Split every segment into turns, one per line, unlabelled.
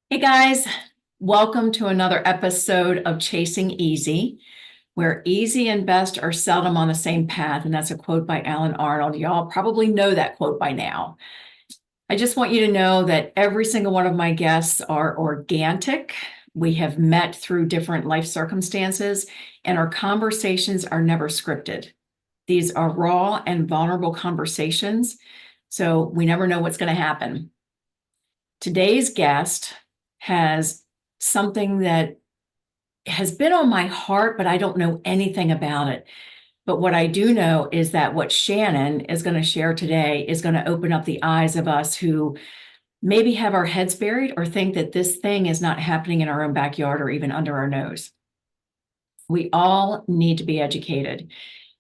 Hey guys, welcome to another episode of Chasing Easy, where easy and best are seldom on the same path. And that's a quote by Alan Arnold. Y'all probably know that quote by now. I just want you to know that every single one of my guests are organic. We have met through different life circumstances, and our conversations are never scripted. These are raw and vulnerable conversations, so we never know what's going to happen. Today's guest has something that has been on my heart, but I don't know anything about it. But what I do know is that what Shannon is going to share today is going to open up the eyes of us who maybe have our heads buried or think that this thing is not happening in our own backyard or even under our nose. We all need to be educated.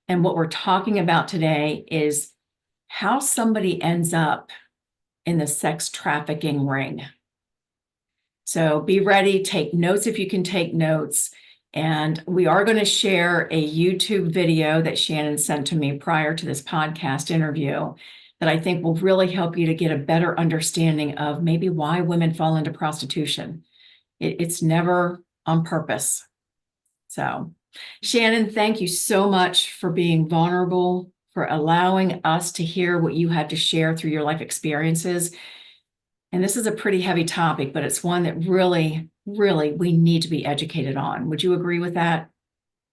And what we're talking about today is how somebody ends up in the sex trafficking ring. So be ready, take notes if you can take notes. And we are going to share a YouTube video that Shannon sent to me prior to this podcast interview that I think will really help you to get a better understanding of maybe why women fall into prostitution. It's never on purpose. So, Shannon, thank you so much for being vulnerable, for allowing us to hear what you had to share through your life experiences. And this is a pretty heavy topic, but it's one that really, really we need to be educated on. Would you agree with that?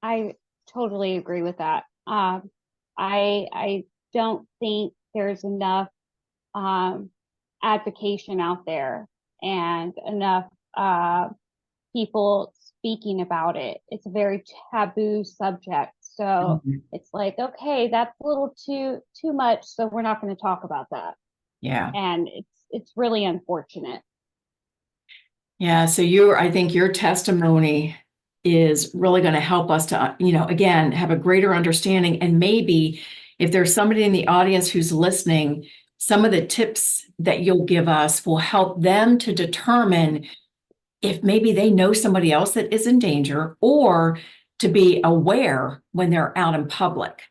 I totally agree with that. I don't think there's enough advocation out there and enough people speaking about it. It's a very taboo subject. So
Mhm.
it's like, okay, that's a little too much, so we're not going to talk about that.
Yeah.
And it's really unfortunate.
Yeah. So I think your testimony is really going to help us to, again, have a greater understanding. And maybe if there's somebody in the audience who's listening, some of the tips that you'll give us will help them to determine if maybe they know somebody else that is in danger or to be aware when they're out in public.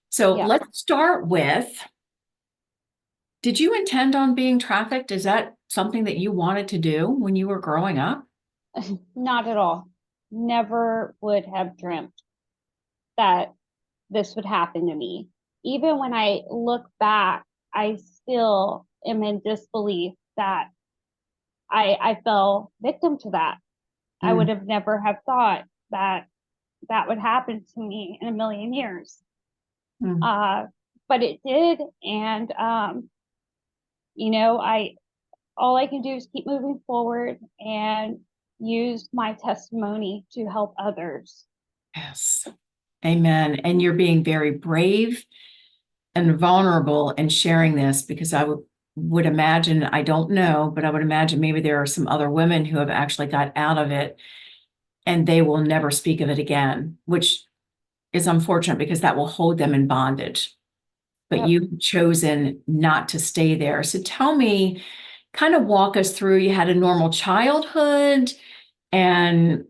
So
Yeah.
let's start with, did you intend on being trafficked? Is that something that you wanted to do when you were growing up?
Not at all. Never would have dreamt that this would happen to me. Even when I look back, I still am in disbelief that I fell victim to that. I would
Mm,
have never have thought that that would happen to me in a million years.
mm.
Uh, but it did. And, I all I can do is keep moving forward and use my testimony to help others.
Yes. Amen. And you're being very brave and vulnerable in sharing this because I would imagine, I don't know, but I would imagine maybe there are some other women who have actually got out of it and they will never speak of it again, which is unfortunate because that will hold them in bondage. But
Yep.
you've chosen not to stay there. So tell me, kind of walk us through, you had a normal childhood and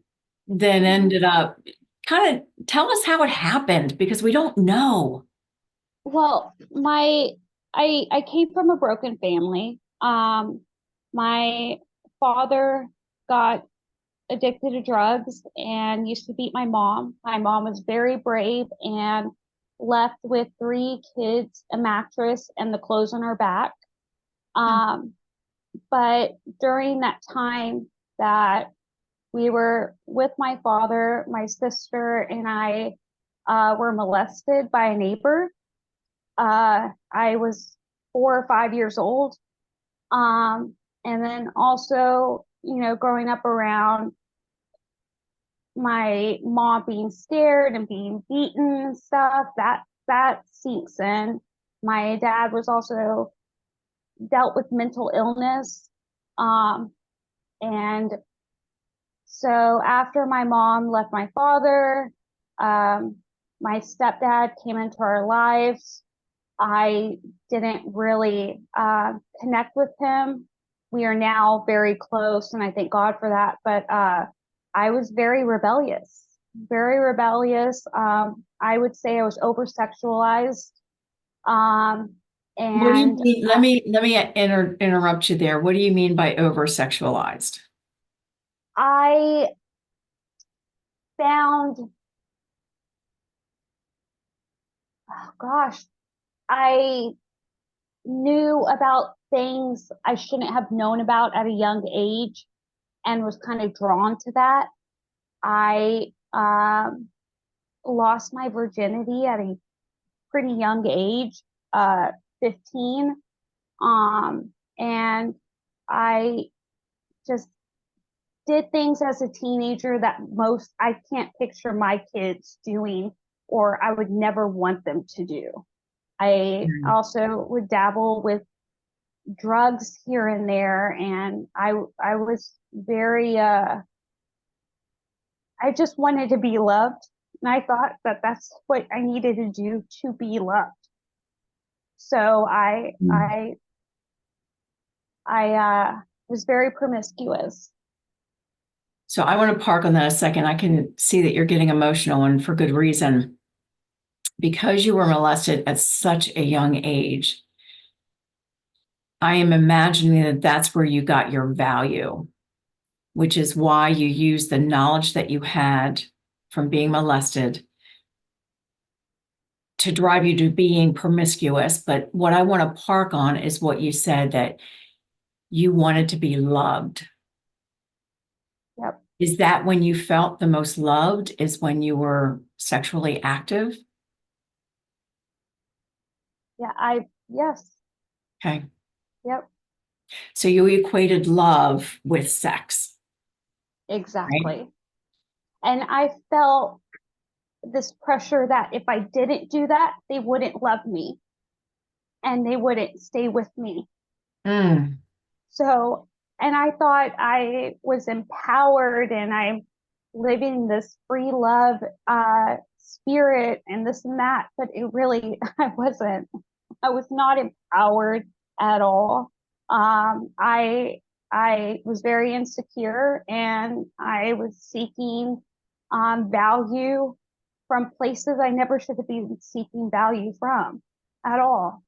then ended up, kind of tell us how it happened because we don't know.
Well, I came from a broken family. My father got addicted to drugs and used to beat my mom. My mom was very brave and left with three kids, a mattress, and the clothes on her back. Um, but during that time that we were with my father, my sister and I were molested by a neighbor. I was 4 or 5 years old. And then also, growing up around my mom being scared and being beaten and stuff, that sinks in. My dad was also dealt with mental illness. Um, and so after my mom left my father, um, my stepdad came into our lives. I didn't really connect with him. We are now very close, and I thank God for that. But I was very rebellious, very rebellious. I would say I was over sexualized. Um,
What do you
and
mean? Let me interrupt you there. What do you mean by over sexualized?
I found, oh gosh, I knew about things I shouldn't have known about at a young age and was kind of drawn to that. I lost my virginity at a pretty young age, 15. And I just did things as a teenager that most I can't picture my kids doing, or I would never want them to do. I
Mm.
also would dabble with drugs here and there, and I was very I just wanted to be loved, and I thought that that's what I needed to do to be loved. So
Mm.
I was very promiscuous.
So I want to park on that a second. I can see that you're getting emotional and for good reason. Because you were molested at such a young age, I am imagining that that's where you got your value, which is why you used the knowledge that you had from being molested to drive you to being promiscuous. But what I want to park on is what you said, that you wanted to be loved.
Yep.
Is that when you felt the most loved, is when you were sexually active?
Yeah, yes.
Okay.
Yep,
So you equated love with sex, right?
exactly. And I felt this pressure that if I didn't do that, they wouldn't love me and they wouldn't stay with me.
Mm.
So, and I thought I was empowered and I'm living this free love spirit and this and that, but it really, I wasn't. I was not empowered at all. I was very insecure and I was seeking value from places I never should have been seeking value from at all.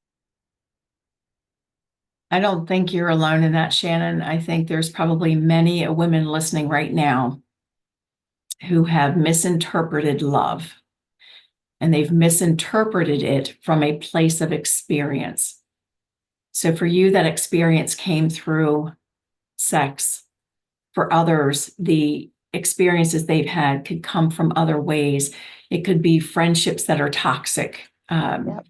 I don't think you're alone in that, Shannon. I think there's probably many women listening right now who have misinterpreted love, and they've misinterpreted it from a place of experience. So for you, that experience came through sex. For others, the experiences they've had could come from other ways. It could be friendships that are toxic.
Yep,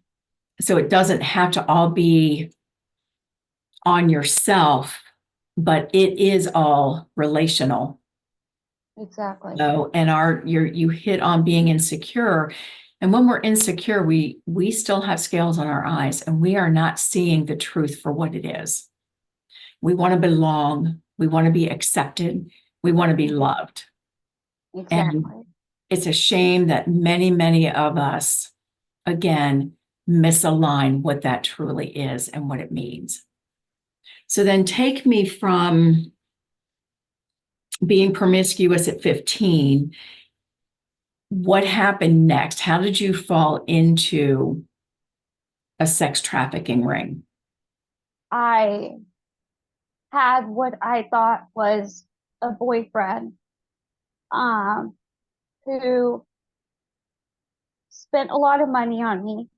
So it doesn't have to all be on yourself, but it is all relational.
exactly.
So, and you hit on being insecure. And when we're insecure, we still have scales on our eyes and we are not seeing the truth for what it is. We want to belong, we want to be accepted, we want to be
Mhm.
loved. And
Exactly.
it's a shame that many of us, again, misalign what that truly is and what it means. So then take me from being promiscuous at 15. What happened next? How did you fall into a sex trafficking ring?
I had what I thought was a boyfriend um, who spent a lot of money on me,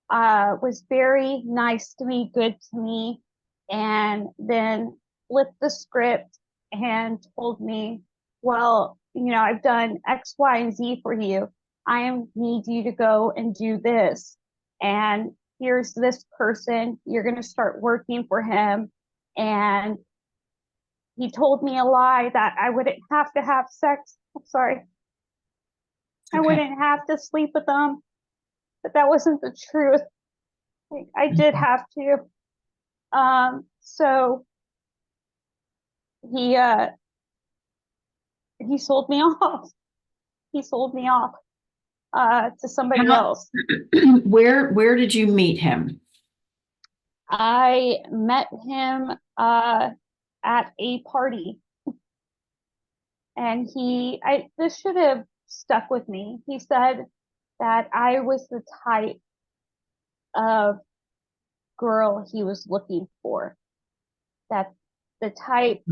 was very nice to me, good to me, and then flipped the script and told me, well, I've done X, Y, and Z for you. Need you to go and do this. And here's this person. You're going to start working for him. And he told me a lie that I wouldn't have to have sex. I'm sorry. I
Okay.
wouldn't have to sleep with them, but that wasn't the truth. Like, I did have to. So he he sold me off. He sold me off to somebody
How,
else.
where did you meet him?
I met him at a party, and I this should have stuck with me. He said that I was the type of girl he was looking for. That the type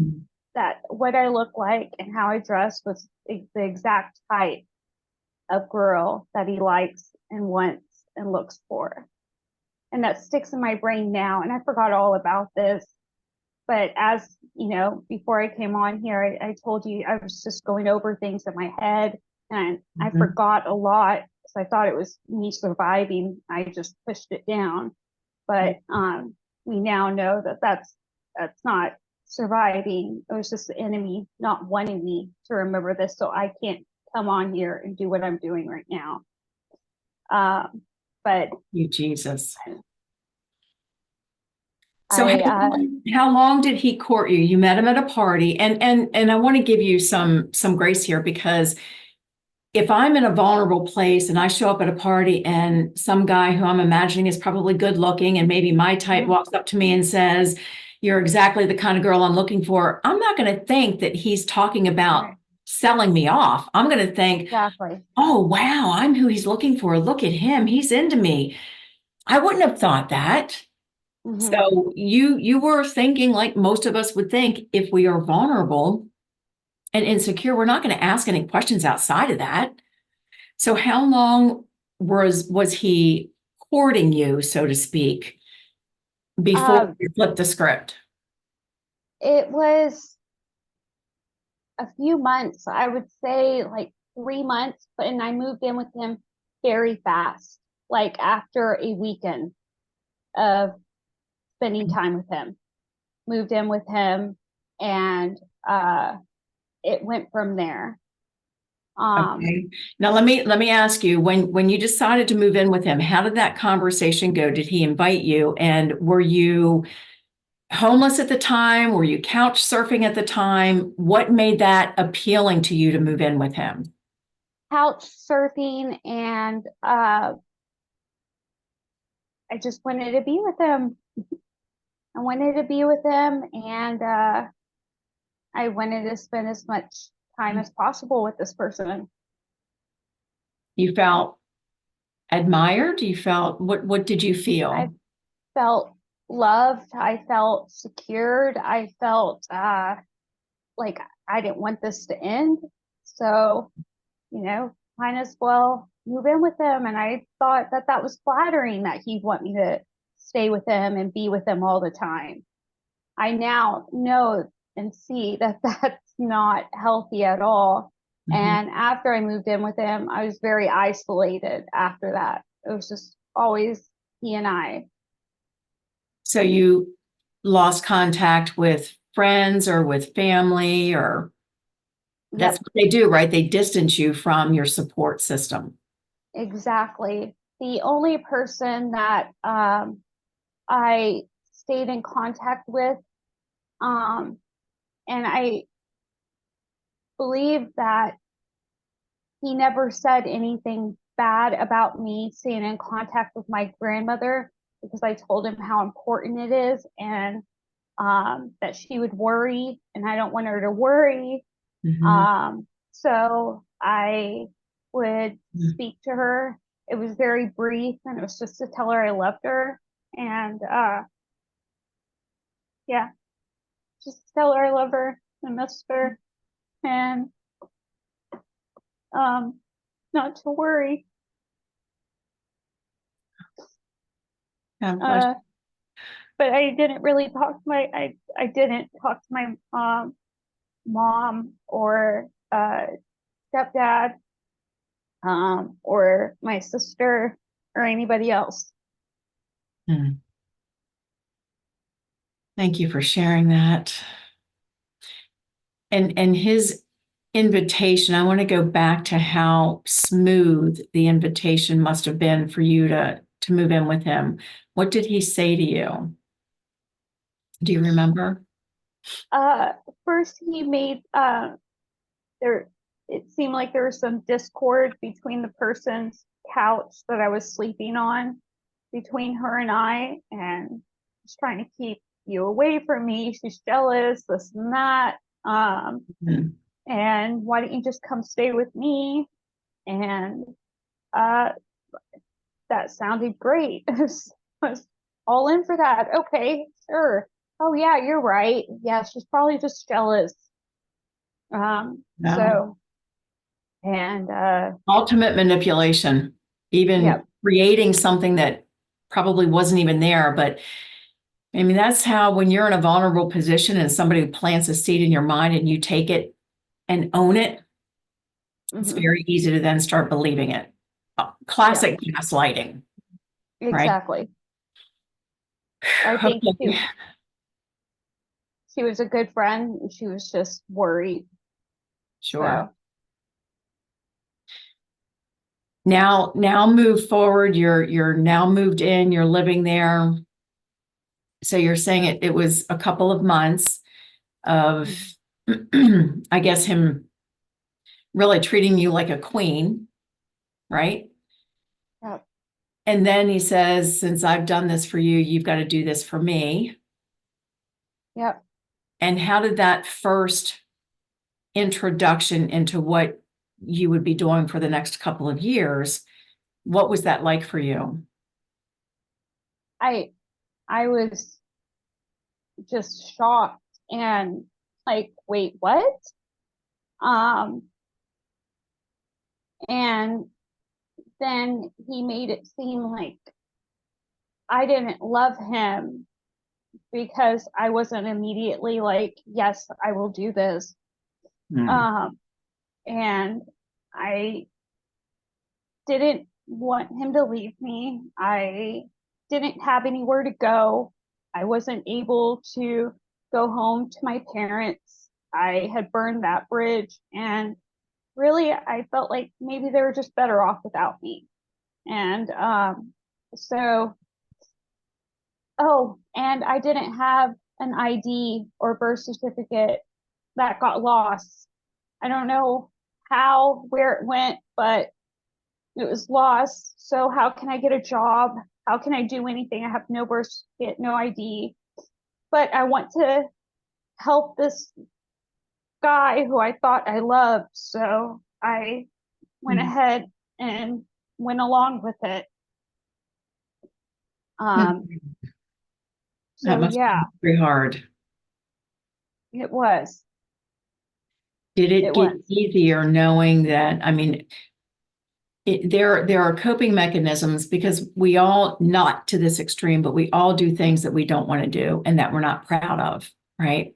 that what I looked like and how I dressed was the exact type of girl that he likes and wants and looks for. And that sticks in my brain now. And I forgot all about this. But as you know, before I came on here, I told you I was just going over things in my head, and I forgot a lot. So I thought it was me surviving. I just pushed it down. But we now know that that's not surviving. It was just the enemy not wanting me to remember this, so I can't come on here and do what I'm doing right now. But
You, Jesus. So how long did he court you? You met him at a party, and I want to give you some grace here, because if I'm in a vulnerable place and I show up at a party and some guy who I'm imagining is probably good looking and maybe my type walks up to me and says, "You're exactly the kind of girl I'm looking for," I'm not going to think that he's talking about selling me off. I'm going to think,
exactly,
"Oh, wow, I'm who he's looking for. Look at him. He's into me." I wouldn't have thought that. So you were thinking like most of us would think, if we are vulnerable and insecure, we're not going to ask any questions outside of that. So how long was he courting you, so to speak, before you flipped the script?
It was a few months. I would say like 3 months, and I moved in with him very fast, like after a weekend of spending time with him. Moved in with him, and it went from there.
Okay. Now let me ask you, when you decided to move in with him, how did that conversation go? Did he invite you? And were you homeless at the time? Were you couch surfing at the time? What made that appealing to you to move in with him?
Couch surfing, and I just wanted to be with him. I wanted to be with him, and I wanted to spend as much time as possible with this person.
You felt admired? You felt, what did you feel?
I felt loved. I felt secured. I felt like I didn't want this to end. So, might as well move in with him. And I thought that that was flattering that he'd want me to stay with him and be with him all the time. I now know and see that that's not healthy at all. And after I moved in with him, I was very isolated after that. It was just always he and I.
So you lost contact with friends or with family, or that's
Yep,
what they do, right? They distance you from your support system.
exactly. The only person that I stayed in contact with, and I believe that he never said anything bad about me staying in contact with my grandmother, because I told him how important it is, and that she would worry, and I don't want her to worry. So I would speak to her. It was very brief, and it was just to tell her I loved her. And yeah, just tell her I love her and miss her, and not to worry. But I didn't really talk to I didn't talk to my mom or stepdad, or my sister or anybody else.
Thank you for sharing that. And his invitation, I want to go back to how smooth the invitation must have been for you to move in with him. What did he say to you? Do you remember?
First he made there it seemed like there was some discord between the person's couch that I was sleeping on, between her and I, and she's trying to keep you away from me. She's jealous, this and that. And why don't you just come stay with me? And that sounded great. I was all in for that. Okay, sure. Oh yeah, you're right. Yeah, she's probably just jealous.
No.
So, and
Ultimate manipulation,
yeah,
even creating something that probably wasn't even there. But I mean, that's how, when you're in a vulnerable position and somebody plants a seed in your mind and you take it and own it, it's
hmm
very easy to then start believing it.
yeah,
Classic gaslighting, right?
exactly. I think
Okay,
she was a good friend. And she was just worried.
sure.
So,
Now move forward. You're now moved in, you're living there. So you're saying it was a couple of months of,
mhm.
I guess, him really treating you like a queen, right?
Yep,
And then he says, since I've done this for you, you've got to do this for me.
yep.
And how did that first introduction into what you would be doing for the next couple of years, what was that like for you?
I I was just shocked and like, wait, what? Um, and then he made it seem like I didn't love him because I wasn't immediately like, yes, I will do this.
Hmm.
Um, and I didn't want him to leave me. I didn't have anywhere to go. I wasn't able to go home to my parents. I had burned that bridge, and really, I felt like maybe they were just better off without me. And so, oh, and I didn't have an ID or birth certificate that got lost. I don't know how, where it went, but it was lost. So how can I get a job? How can I do anything? I have no birth certificate, no ID. But I want to help this guy who I thought I loved. So I went ahead and went along with it. Um,
That
so
must
yeah,
be very hard.
it was.
Did it
It
get
was.
easier knowing that, I mean, there are coping mechanisms, because we all, not to this extreme, but we all do things that we don't want to do and that we're not proud of, right?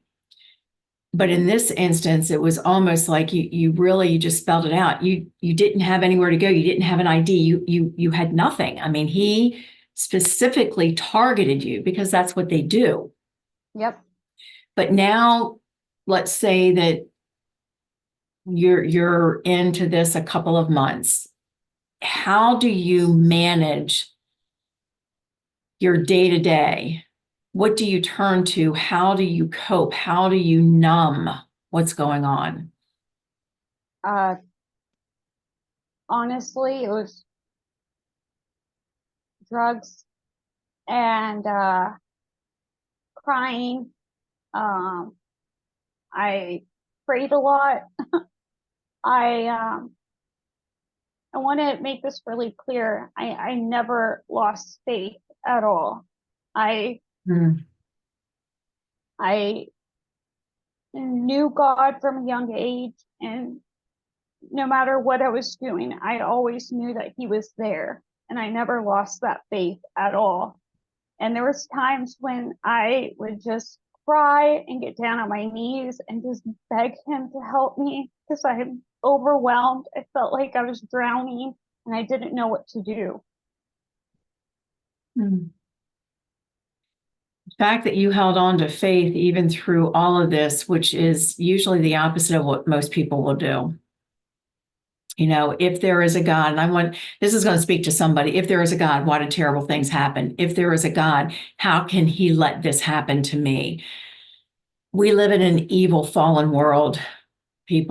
But in this instance, it was almost like you really, you just spelled it out. You didn't have anywhere to go. You didn't have an ID. You had nothing. I mean, he specifically targeted you because that's what they do.
Yep.
But now, let's say that you're into this a couple of months. How do you manage your day to day? What do you turn to? How do you cope? How do you numb what's going on?
Uh, honestly, it was drugs and crying. Um, I prayed a lot. I I want to make this really clear. I never lost faith at all. I
Hmm.
I knew God from a young age, and no matter what I was doing, I always knew that He was there, and I never lost that faith at all. And there was times when I would just cry and get down on my knees and just beg Him to help me because I'm overwhelmed. I felt like I was drowning and I didn't know what to do.
Hmm. The fact that you held on to faith even through all of this, which is usually the opposite of what most people will do. You know, if there is a God, and I want, this is going to speak to somebody. If there is a God, why do terrible things happen? If there is a God, how can he let this happen to me? We live in an evil, fallen world,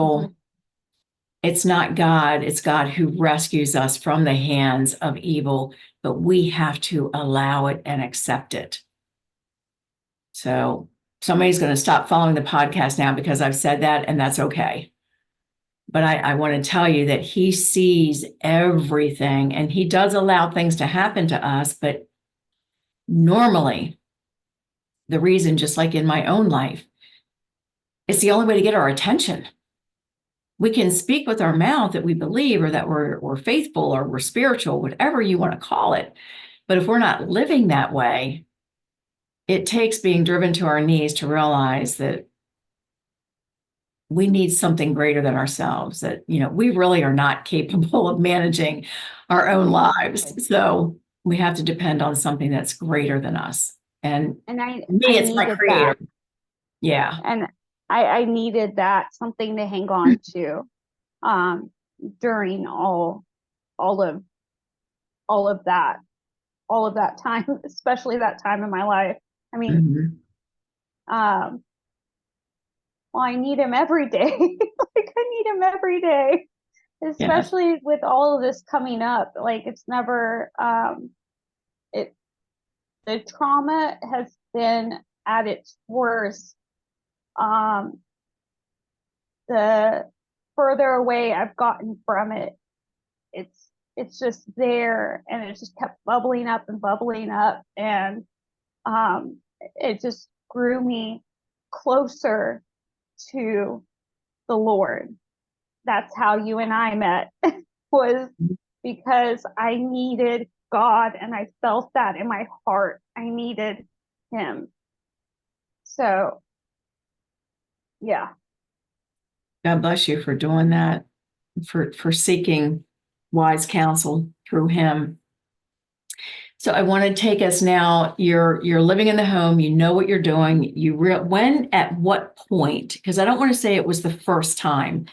Mm-hmm.
people. It's not God, it's God who rescues us from the hands of evil, but we have to allow it and accept it. So somebody's going to stop following the podcast now because I've said that, and that's okay. But I want to tell you that he sees everything and he does allow things to happen to us. But normally, the reason, just like in my own life, it's the only way to get our attention. We can speak with our mouth that we believe, or that we're faithful, or we're spiritual, whatever you want to call it. But if we're not living that way, it takes being driven to our knees to realize that we need something greater than ourselves, that, we really are not capable of managing our own lives. So we have to depend on something that's greater than us. And
I
me, it's my
needed
creator.
that.
Yeah.
And I needed that, something to hang on to during all of that time, especially that time in my life. I mean, well, I need him every day. Like, I need him every day,
Yes.
especially with all of this coming up. Like, it's never the trauma has been at its worst. The further away I've gotten from it, it's just there, and it just kept bubbling up and bubbling up, and it just grew me closer to the Lord. That's how you and I met, was because I needed God, and I felt that in my heart. I needed him. So, yeah.
God bless you for doing that, for seeking wise counsel through him. So I want to take us now. You're living in the home. You know what you're doing. When, at what point? Because I don't want to say it was the first time,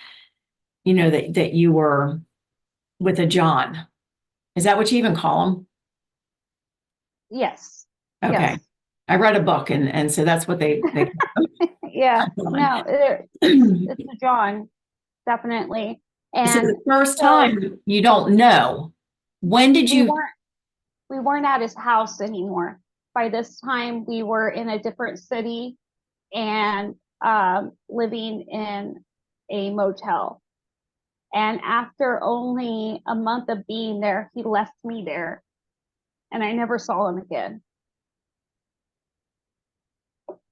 that you were with a John. Is that what you even call him?
Yes.
Okay.
Yes.
I read a book, and so that's what they
Yeah. No, it's a John, definitely.
So
And
the first
so
time, you don't know. When did
we
you?
weren't at his house anymore. By this time, we were in a different city and living in a motel. And after only a month of being there, he left me there, and I never saw him again.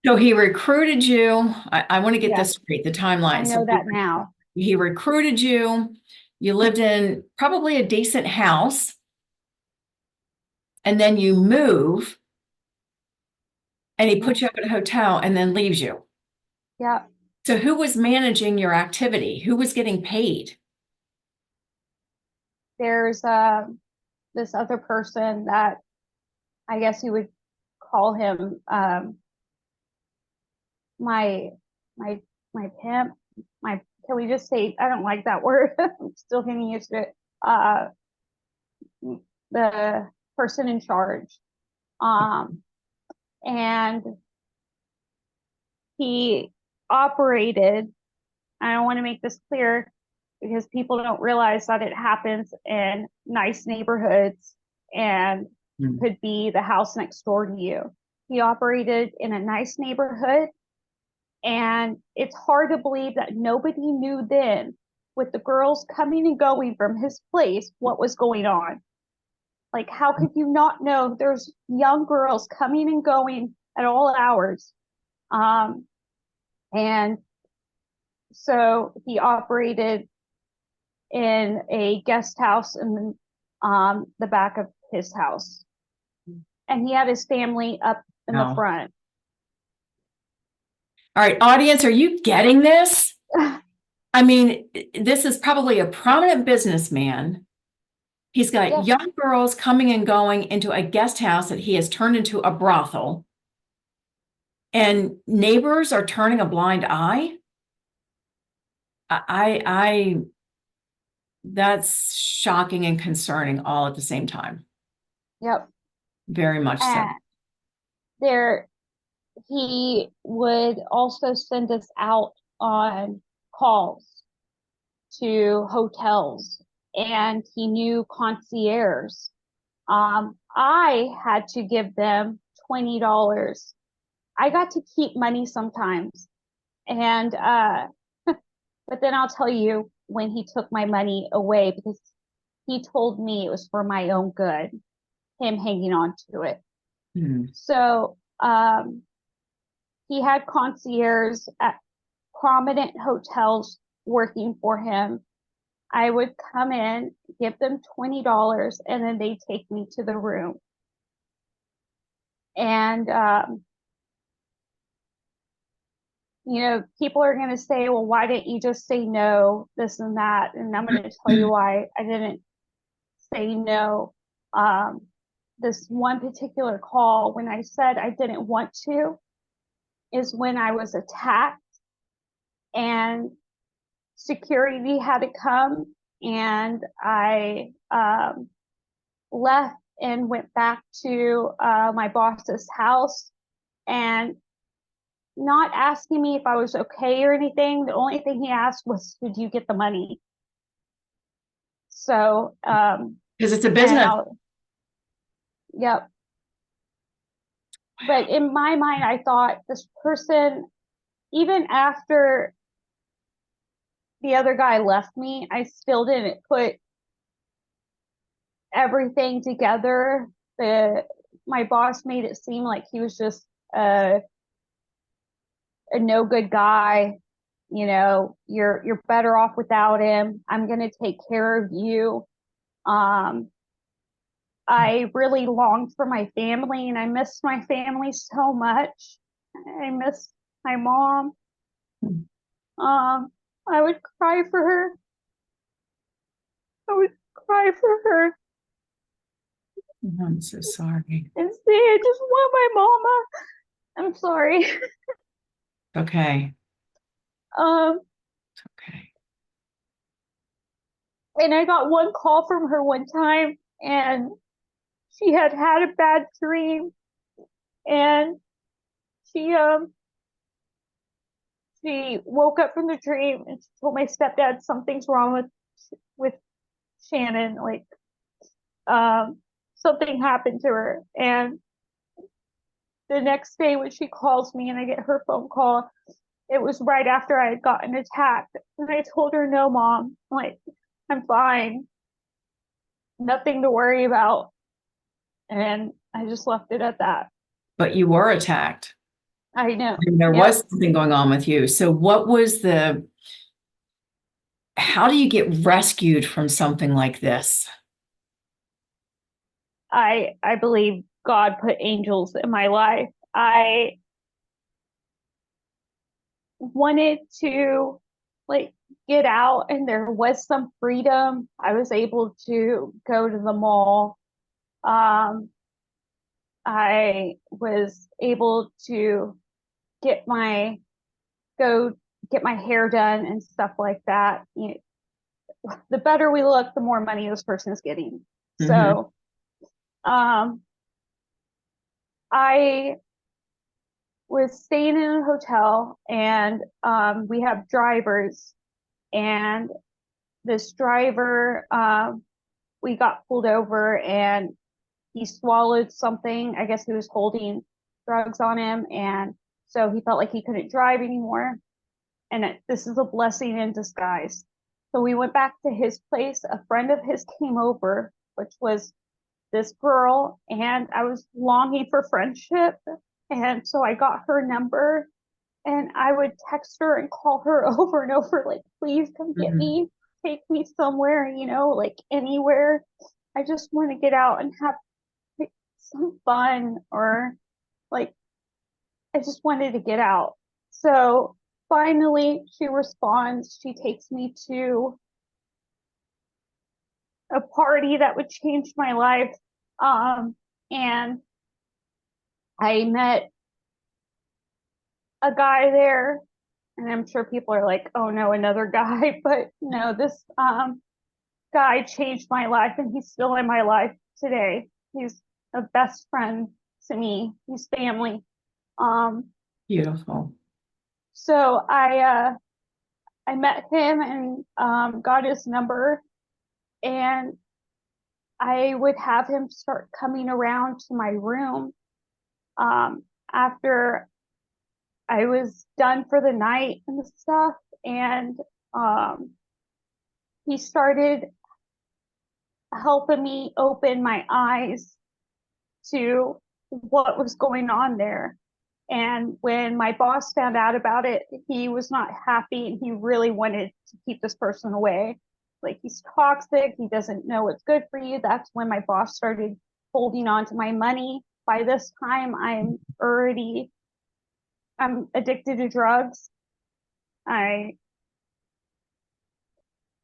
So he recruited you. I want to get this
Yes,
straight, the
I
timeline. So
know that now.
he recruited you. You lived in probably a decent house, and then you move, and he puts you up at a hotel and then leaves you.
Yeah.
So who was managing your activity? Who was getting paid?
There's this other person that I guess you would call him my my my pimp. My Can we just say, I don't like that word. I'm still getting used to it. The person in charge. And he operated, I want to make this clear because people don't realize that it happens in nice neighborhoods and could be the house next door to you. He operated in a nice neighborhood, and it's hard to believe that nobody knew then, with the girls coming and going from his place, what was going on. Like, how could you not know there's young girls coming and going at all hours? And so he operated in a guest house in the back of his house. And he had his family up in the front.
All right, audience, are you getting this? I mean, this is probably a prominent businessman. He's got young girls coming and going into a guest house that he has turned into a brothel. And neighbors are turning a blind eye. That's shocking and concerning all at the same time.
Yep.
Very much so.
He would also send us out on calls to hotels, and he knew concierge. I had to give them $20. I got to keep money sometimes. And but then I'll tell you when he took my money away, because he told me it was for my own good, him hanging on to it. So he had concierge at prominent hotels working for him, I would come in, give them $20, and then they take me to the room. And, people are going to say, well, why didn't you just say no, this and that? And I'm going to tell you why I didn't say no. This one particular call, when I said I didn't want to, is when I was attacked and security had to come, and I left and went back to my boss's house, and not asking me if I was okay or anything. The only thing he asked was, did you get the money? So,
because it's a business.
Yep. But in my mind, I thought this person, even after the other guy left me, I still didn't put everything together. My boss made it seem like he was just a no good guy. You're better off without him. I'm gonna take care of you. I really longed for my family, and I missed my family so much. I miss my mom. I would cry for her. I would cry for her
I'm so sorry.
and say, I just want my mama. I'm sorry.
Okay.
Um,
Okay.
and I got one call from her one time, and she had had a bad dream, and she woke up from the dream, and she told my stepdad something's wrong with Shannon, like something happened to her. And the next day when she calls me and I get her phone call, it was right after I had gotten attacked. And I told her, no, Mom, like, I'm fine, nothing to worry about. And I just left it at that.
But you were attacked.
I know.
And there was something going on with you. So how do you get rescued from something like this?
I believe God put angels in my life. I wanted to get out, and there was some freedom. I was able to go to the mall. I was able to get my hair done and stuff like that. The better we look, the more money this person is getting. Mm-hmm. So I was staying in a hotel, and we have drivers, and this driver, we got pulled over, and he swallowed something. I guess he was holding drugs on him, and so he felt like he couldn't drive anymore. And this is a blessing in disguise. So we went back to his place. A friend of his came over, which was this girl, and I was longing for friendship. And so I got her number, and I would text her and call her over and over, like, please come get me, take me somewhere, like anywhere. I just want to get out and have some fun, or like, I just wanted to get out. So finally she responds. She takes me to a party that would change my life. And I met a guy there, and I'm sure people are like, oh no, another guy. But no, this guy changed my life, and he's still in my life today. He's a best friend to me. He's family.
Beautiful.
So I met him, and got his number, and I would have him start coming around to my room after I was done for the night and stuff. And he started helping me open my eyes to what was going on there. And when my boss found out about it, he was not happy and he really wanted to keep this person away. Like, he's toxic, he doesn't know what's good for you. That's when my boss started holding on to my money. By this time, I'm addicted to drugs. I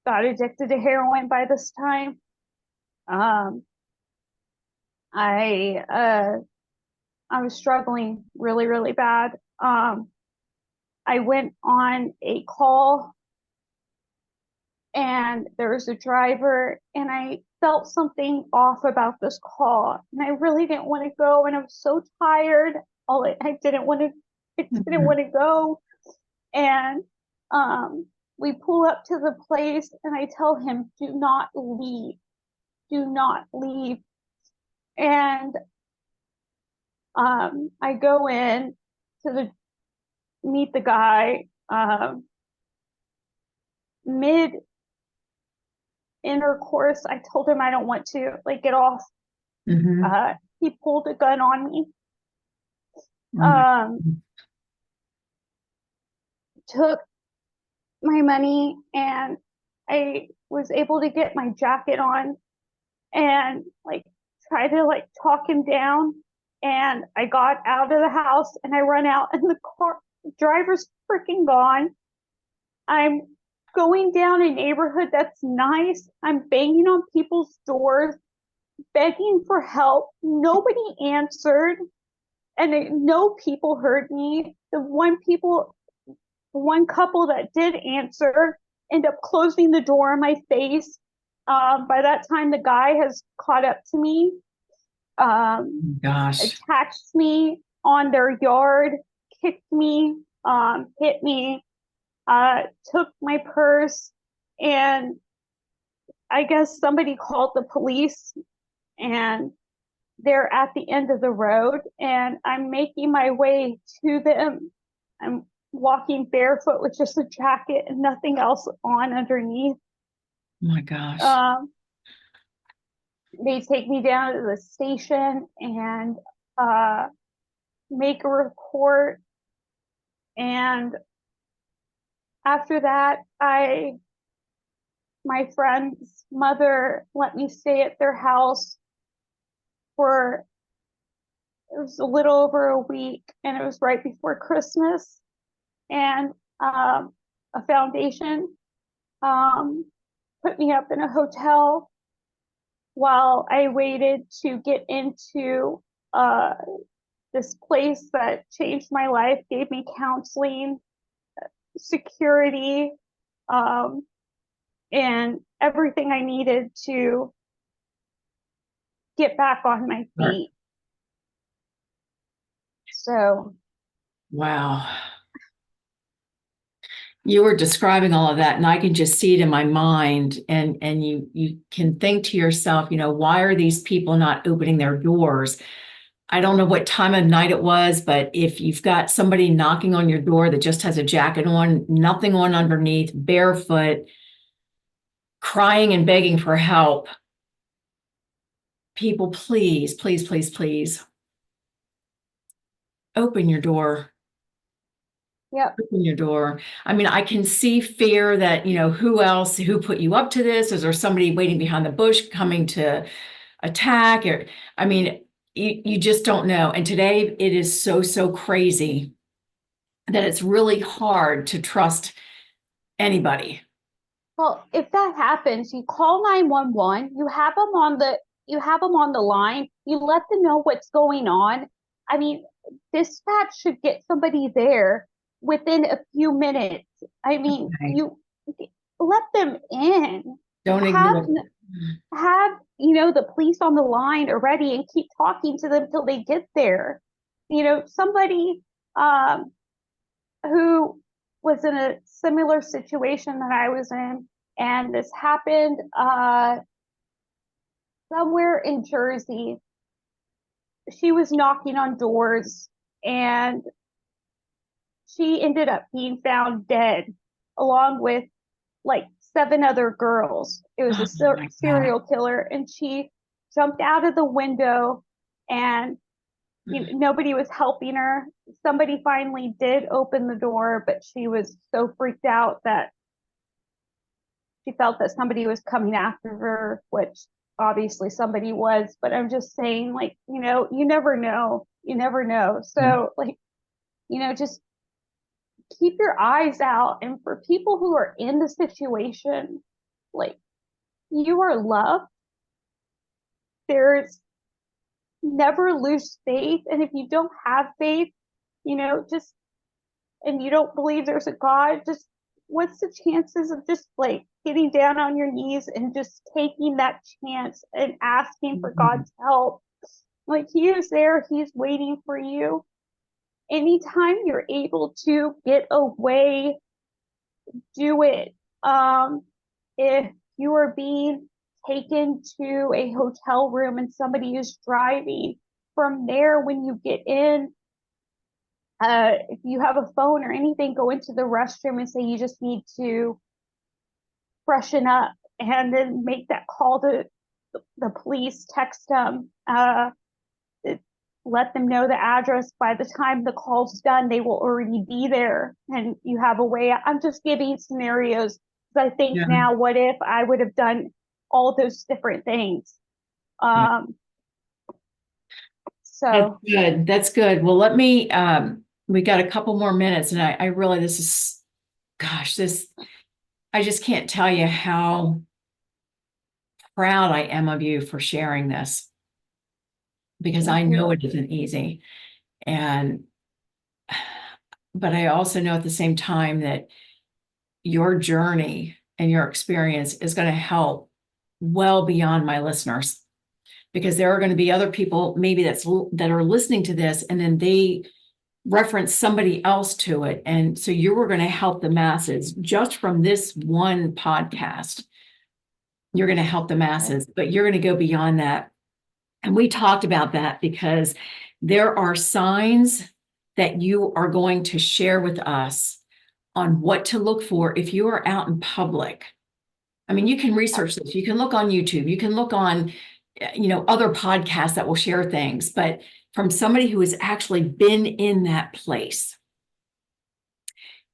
got addicted to heroin by this time. Um, I was struggling really, really bad. I went on a call and there was a driver and I felt something off about this call and I really didn't want to go and I was so tired. I didn't want to go. And we pull up to the place and I tell him, do not leave. Do not leave. And I go in to meet the guy. Mid intercourse, I told him I don't want to, like, get off. He pulled a gun on me. Took my money and I was able to get my jacket on and like try to like talk him down. And I got out of the house and I run out and the driver's freaking gone. I'm going down a neighborhood that's nice. I'm banging on people's doors, begging for help. Nobody answered, and no people heard me. The one couple that did answer ended up closing the door in my face. By that time, the guy has caught up to me, attached me on their yard, kicked me, hit me, took my purse, and I guess somebody called the police and they're at the end of the road and I'm making my way to them. I'm walking barefoot with just a jacket and nothing else on underneath.
Oh my gosh.
They take me down to the station and make a report. And after that, my friend's mother let me stay at their house for, it was a little over a week, and it was right before Christmas. And a foundation put me up in a hotel while I waited to get into this place that changed my life, gave me counseling, security, and everything I needed to get back on my feet. So.
Wow. You were describing all of that and I can just see it in my mind, and you can think to yourself, why are these people not opening their doors? I don't know what time of night it was, but if you've got somebody knocking on your door that just has a jacket on, nothing on underneath, barefoot, crying and begging for help, people, please, please, please, please open your door.
Yep.
Open your door. I mean, I can see fear that, who put you up to this? Is there somebody waiting behind the bush coming to attack? Or, I mean, you just don't know. And today it is so, so crazy that it's really hard to trust anybody.
Well, if that happens, you call 911, you have them on the line, you let them know what's going on. I mean, dispatch should get somebody there within a few minutes. I mean, you let them in.
Don't ignore.
Have the police on the line already and keep talking to them till they get there. Somebody who was in a similar situation that I was in, and this happened somewhere in Jersey. She was knocking on doors and she ended up being found dead along with like 7 other girls. It was a serial killer, and she jumped out of the window and nobody was helping her. Somebody finally did open the door, but she was so freaked out that she felt that somebody was coming after her, which obviously somebody was. But I'm just saying, like, you never know. You never know. So, like, just keep your eyes out. And for people who are in the situation, like, you are loved. There's never lose faith. And if you don't have faith, just, and you don't believe there's a God, just what's the chances of just like getting down on your knees and just taking that chance and asking for God's help? Like, He is there, He's waiting for you. Anytime you're able to get away, do it. If you are being taken to a hotel room and somebody is driving, from there, when you get in, if you have a phone or anything, go into the restroom and say you just need to freshen up, and then make that call to the police, text them, let them know the address. By the time the call's done, they will already be there and you have a way. I'm just giving scenarios because I think
Yeah.
now, what if I would have done all those different things?
Yeah. That's
So
good. That's good. Well, let me, we got a couple more minutes, and I really, this is, gosh, I just can't tell you how proud I am of you for sharing this, because I
thank
know
you.
it isn't easy. And, but I also know at the same time that your journey and your experience is going to help well beyond my listeners, because there are going to be other people maybe that are listening to this, and then they reference somebody else to it. And so you were going to help the masses just from this one podcast. You're going to help the masses, but you're going to go beyond that. And we talked about that because there are signs that you are going to share with us on what to look for if you are out in public. I mean, you can research this. You can look on YouTube. You can look on, other podcasts that will share things, but from somebody who has actually been in that place,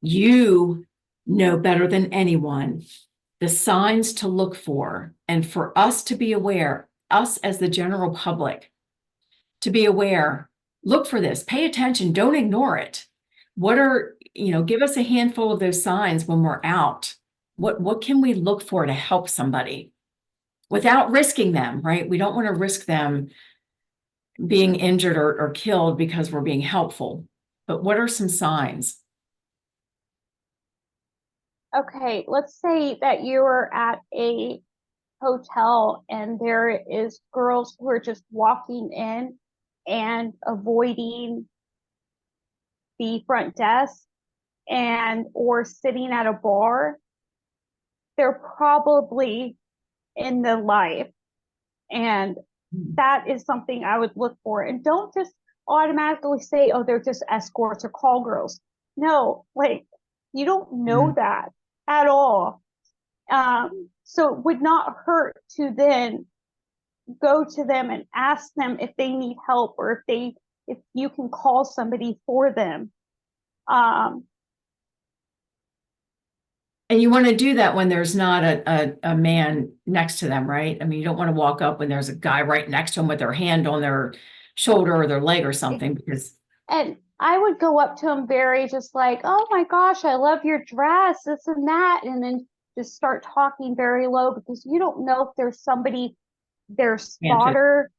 you know better than anyone the signs to look for, and for us to be aware, us as the general public, to be aware, look for this, pay attention, don't ignore it. Give us a handful of those signs when we're out. What can we look for to help somebody without risking them, right? We don't want to risk them being injured or killed because we're being helpful. But what are some signs?
Okay, let's say that you are at a hotel and there is girls who are just walking in and avoiding the front desk, and or sitting at a bar. They're probably in the life, and that is something I would look for. And don't just automatically say, oh, they're just escorts or call girls. No, like, you don't know that at all. So it would not hurt to then go to them and ask them if they need help, or if you can call somebody for them.
And you want to do that when there's not a man next to them, right? I mean, you don't want to walk up when there's a guy right next to them with their hand on their shoulder or their leg or something, because
And I would go up to them very just like, oh my gosh, I love your dress, this and that. And then just start talking very low, because you don't know if there's somebody, their spotter,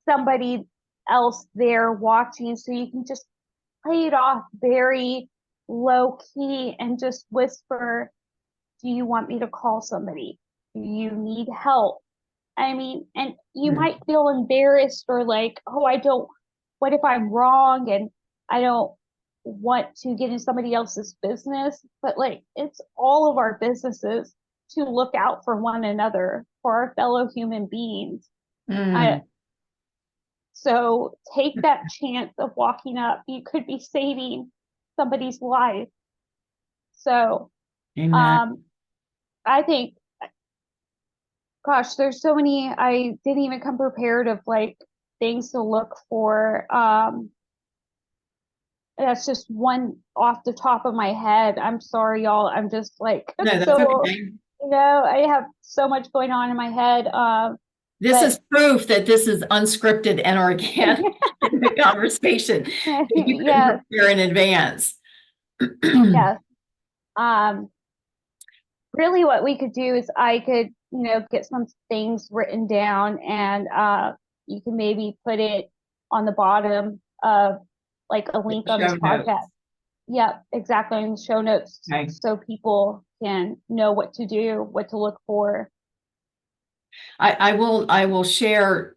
somebody else there watching. So you can just play it off very low key and just whisper, do you want me to call somebody? Do you need help? I mean, and you might feel embarrassed or like, oh, what if I'm wrong and I don't want to get in somebody else's business? But like, it's all of our businesses to look out for one another, for our fellow human beings. I, so take that chance of walking up. You could be saving somebody's life. So,
Amen.
I think, gosh, there's so many, I didn't even come prepared of like things to look for. That's just one off the top of my head. I'm sorry, y'all. I'm just like,
No, that's
so,
okay.
I have so much going on in my head.
This
But
is proof that this is unscripted and organic in the conversation. That you can
yes,
prepare in advance.
yes. Um, Really what we could do is I could, get some things written down, and you can maybe put it on the bottom of like a link on
Show
this
notes.
podcast. Yep, exactly, in the show notes,
Okay.
so people can know what to do, what to look for.
I will share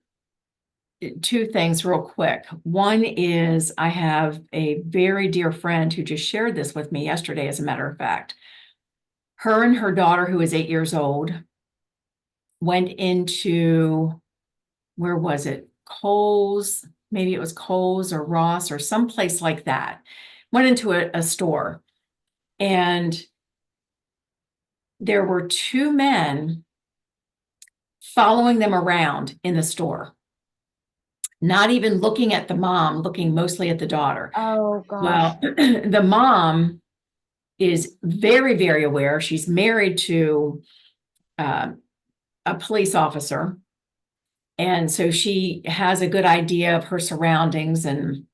two things real quick. One is I have a very dear friend who just shared this with me yesterday, as a matter of fact. Her and her daughter, who is 8 years old, went into, where was it? Kohl's, maybe it was Kohl's or Ross or someplace like that. Went into a store, and there were two men following them around in the store, not even looking at the mom, looking mostly at the daughter.
Oh gosh.
Well, the mom is very, very aware. She's married to uh, a police officer. And so she has a good idea of her surroundings and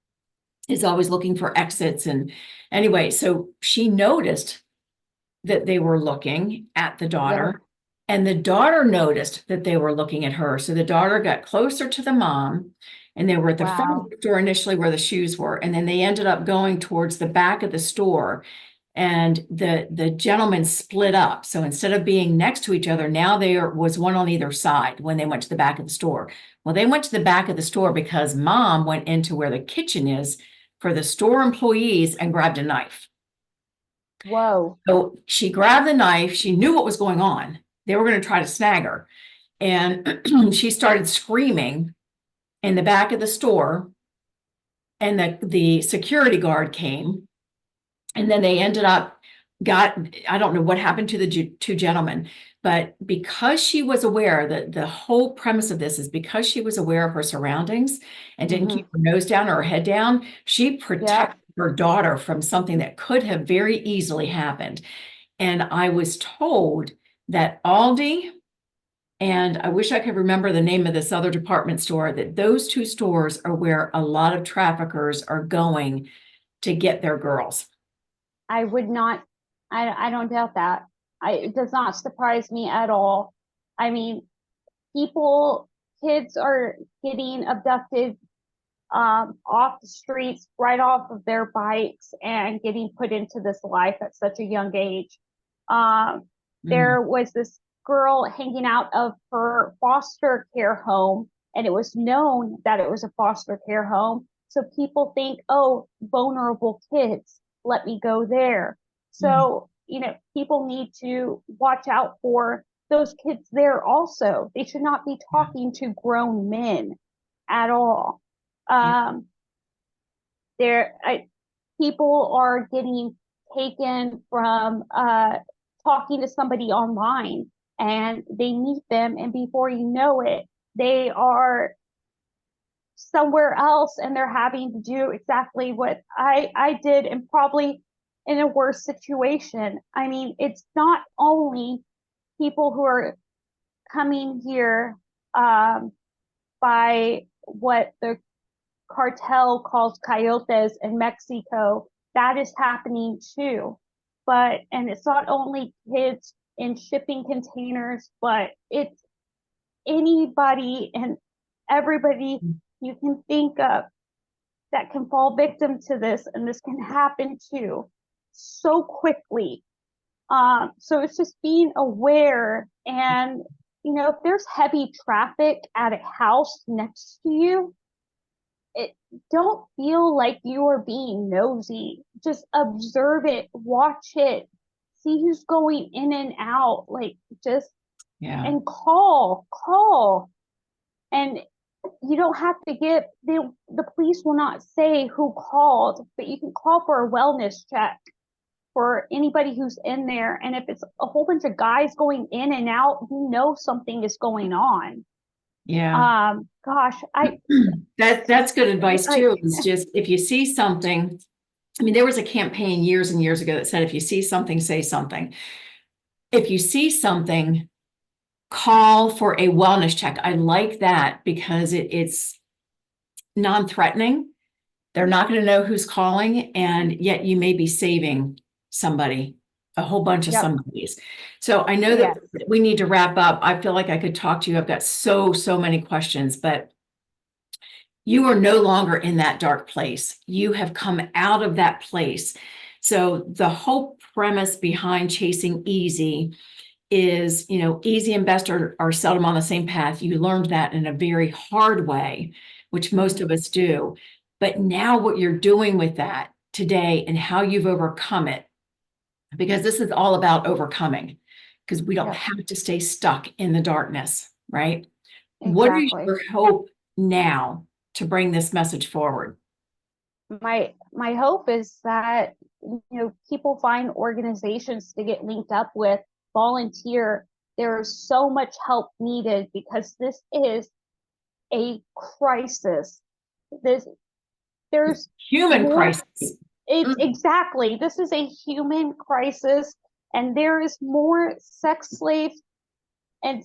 is always looking for exits. And anyway, so she noticed that they were looking at the daughter.
Yeah.
And the daughter noticed that they were looking at her. So the daughter got closer to the mom, and they were at the front of
Wow.
the store initially where the shoes were. And then they ended up going towards the back of the store. And the gentlemen split up. So instead of being next to each other, now there was one on either side when they went to the back of the store. Well, they went to the back of the store because mom went into where the kitchen is for the store employees and grabbed a knife.
Whoa.
So she grabbed the knife. She knew what was going on. They were going to try to snag her. And she started screaming in the back of the store. And the security guard came. And then they ended up I don't know what happened to the two gentlemen, but because she was aware that the whole premise of this is because she was aware of her surroundings and didn't keep her nose down or her head down, she
Yeah.
protected her daughter from something that could have very easily happened. And I was told that Aldi, and I wish I could remember the name of this other department store, that those two stores are where a lot of traffickers are going to get their girls.
I would not, I don't doubt that. It does not surprise me at all. I mean, kids are getting abducted off the streets, right off of their bikes, and getting put into this life at such a young age.
Mm.
There was this girl hanging out of her foster care home, and it was known that it was a foster care home. So people think, oh, vulnerable kids, let me go there.
Mm.
So, people need to watch out for those kids there also. They should not be talking to grown men at all.
Yeah.
Um, People are getting taken from talking to somebody online, and they meet them, and before you know it, they are somewhere else, and they're having to do exactly what I did, and probably in a worse situation. I mean, it's not only people who are coming here by what the cartel calls coyotes in Mexico. That is happening too. And it's not only kids in shipping containers, but it's anybody and everybody you can think of that can fall victim to this, and this can happen too so quickly. So it's just being aware, and if there's heavy traffic at a house next to you, it don't feel like you are being nosy. Just observe it, watch it, see who's going in and out, like just
Yeah.
and call. And you don't have to get the police will not say who called, but you can call for a wellness check for anybody who's in there. And if it's a whole bunch of guys going in and out, something is going on.
Yeah.
Gosh,
That's good advice
I,
too. It's just if you see something, I mean, there was a campaign years and years ago that said if you see something, say something. If you see something, call for a wellness check. I like that because it's non-threatening. They're not going to know who's calling, and yet you may be saving somebody, a whole bunch of
yep,
somebody's. So I know that
yes,
we need to wrap up. I feel like I could talk to you. I've got so many questions, but you are no longer in that dark place. You have come out of that place. So the whole premise behind Chasing Easy is, easy and best are seldom on the same path. You learned that in a very hard way, which most of us do. But now what you're doing with that today and how you've overcome it, because this is all about overcoming, because we don't
yep,
have to stay stuck in the darkness, right? What is
exactly.
your hope now to bring this message forward?
My hope is that people find organizations to get linked up with, volunteer. There's so much help needed because this is a crisis. This there's
Human
more.
crisis.
It's
Mm.
exactly, this is a human crisis, and there is more sex slaves and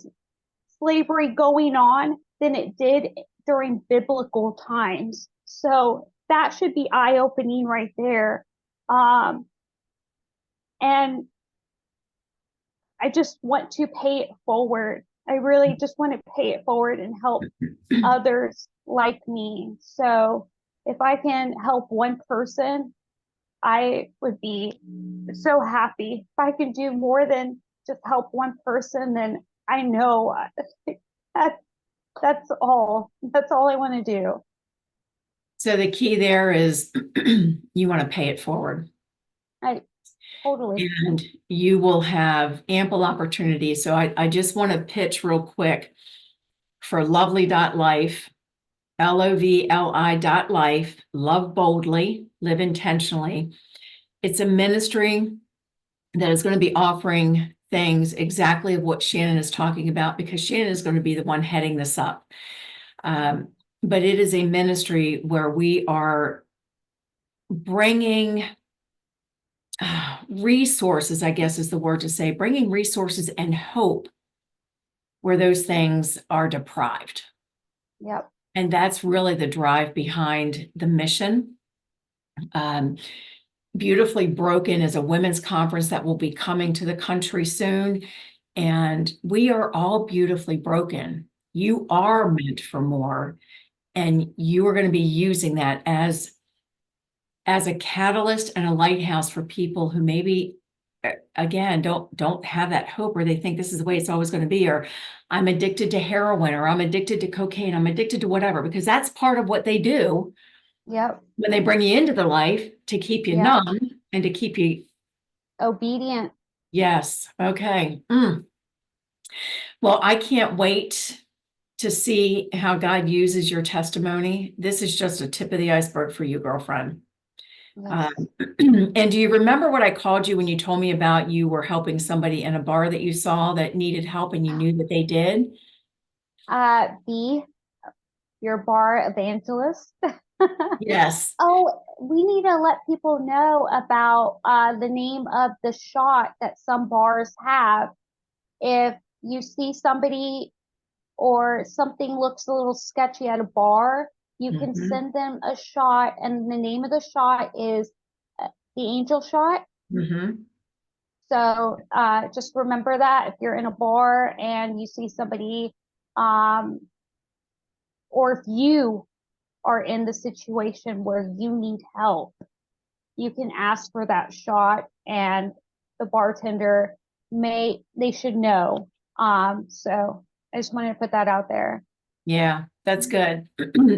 slavery going on than it did during biblical times. So that should be eye opening right there. Um, and I just want to pay it forward. I really just want to pay it forward and help others like me. So if I can help one person, I would be so happy. If I can do more than just help one person, then I know that that's all. That's all I want to do.
So the key there is you want to pay it forward.
I totally.
And you will have ample opportunity. So I just want to pitch real quick for lovely.life, LOVLI.life, love boldly, live intentionally. It's a ministry that is going to be offering things exactly what Shannon is talking about, because Shannon is going to be the one heading this up. But it is a ministry where we are bringing resources, I guess is the word to say, bringing resources and hope where those things are deprived.
Yep.
And that's really the drive behind the mission. Um, Beautifully Broken is a women's conference that will be coming to the country soon. And we are all beautifully broken. You are meant for more. And you are going to be using that as a catalyst and a lighthouse for people who maybe again don't have that hope, or they think this is the way it's always going to be, or I'm addicted to heroin, or I'm addicted to cocaine, I'm addicted to whatever, because that's part of what they do
Yep.
when they bring you into their life to keep you
Yep.
numb and to keep you.
Obedient.
Yes. Okay. Well, I can't wait to see how God uses your testimony. This is just a tip of the iceberg for you, girlfriend.
Yes.
And do you remember what I called you when you told me about you were helping somebody in a bar that you saw that needed help and you knew that they did?
Be your bar evangelist.
Yes.
Oh, we need to let people know about the name of the shot that some bars have. If you see somebody or something looks a little sketchy at a bar, you can
Hmm.
send them a shot, and the name of the shot is the angel shot.
Hmm.
So just remember that if you're in a bar and you see somebody, um, or if you are in the situation where you need help, you can ask for that shot, and the bartender they should know. So I just wanted to put that out there.
Yeah, that's good.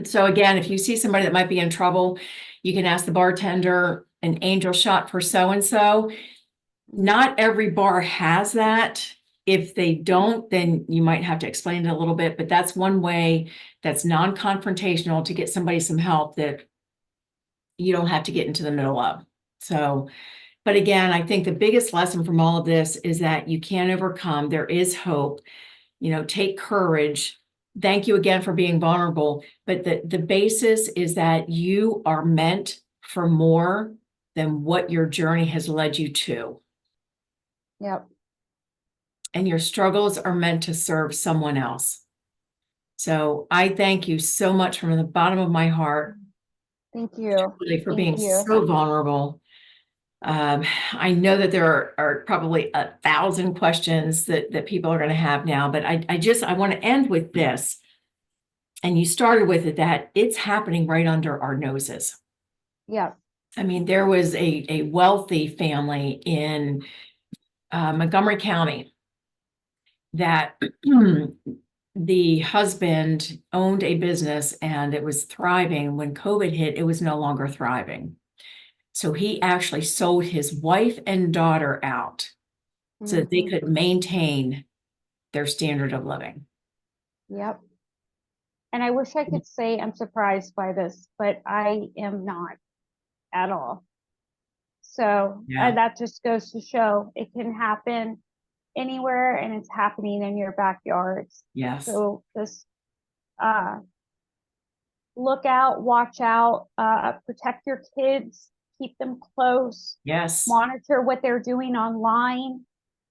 So again, if you see somebody that might be in trouble, you can ask the bartender an angel shot for so-and-so. Not every bar has that. If they don't, then you might have to explain it a little bit, but that's one way that's non-confrontational to get somebody some help that you don't have to get into the middle of. So, but again, I think the biggest lesson from all of this is that you can overcome. There is hope. Take courage. thank you again for being vulnerable. But the basis is that you are meant for more than what your journey has led you to.
Yep.
And your struggles are meant to serve someone else. So I thank you so much from the bottom of my heart,
Thank you.
really, for
Thank
being
you.
so vulnerable. I know that there are probably 1,000 questions that people are going to have now, but I want to end with this. And you started with it, that it's happening right under our noses.
Yep.
I mean, there was a wealthy family in Montgomery County that the husband owned a business and it was thriving. When COVID hit, it was no longer thriving. So he actually sold his wife and daughter out so that they
Mhm.
could maintain their standard of living.
Yep. And I wish I could say I'm surprised by this, but I am not at all. So
Yeah.
that just goes to show it can happen anywhere, and it's happening in your backyards.
Yes.
So just uh, look out, watch out, protect your kids, keep them close,
Yes.
monitor what they're doing online,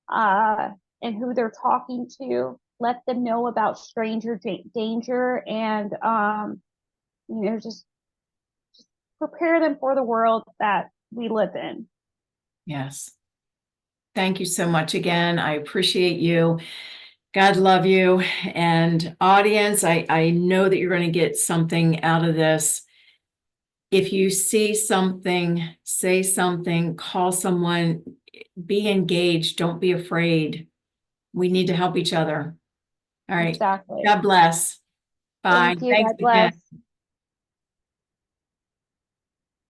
uh, and who they're talking to. Let them know about stranger danger, and just prepare them for the world that we live in.
Yes. Thank you so much again. I appreciate you. God love you. And audience, I know that you're going to get something out of this. If you see something, say something, call someone, be engaged. Don't be afraid. We need to help each other. All right.
Exactly.
God bless. Bye.
Thank you.
Thanks
God
again.
bless.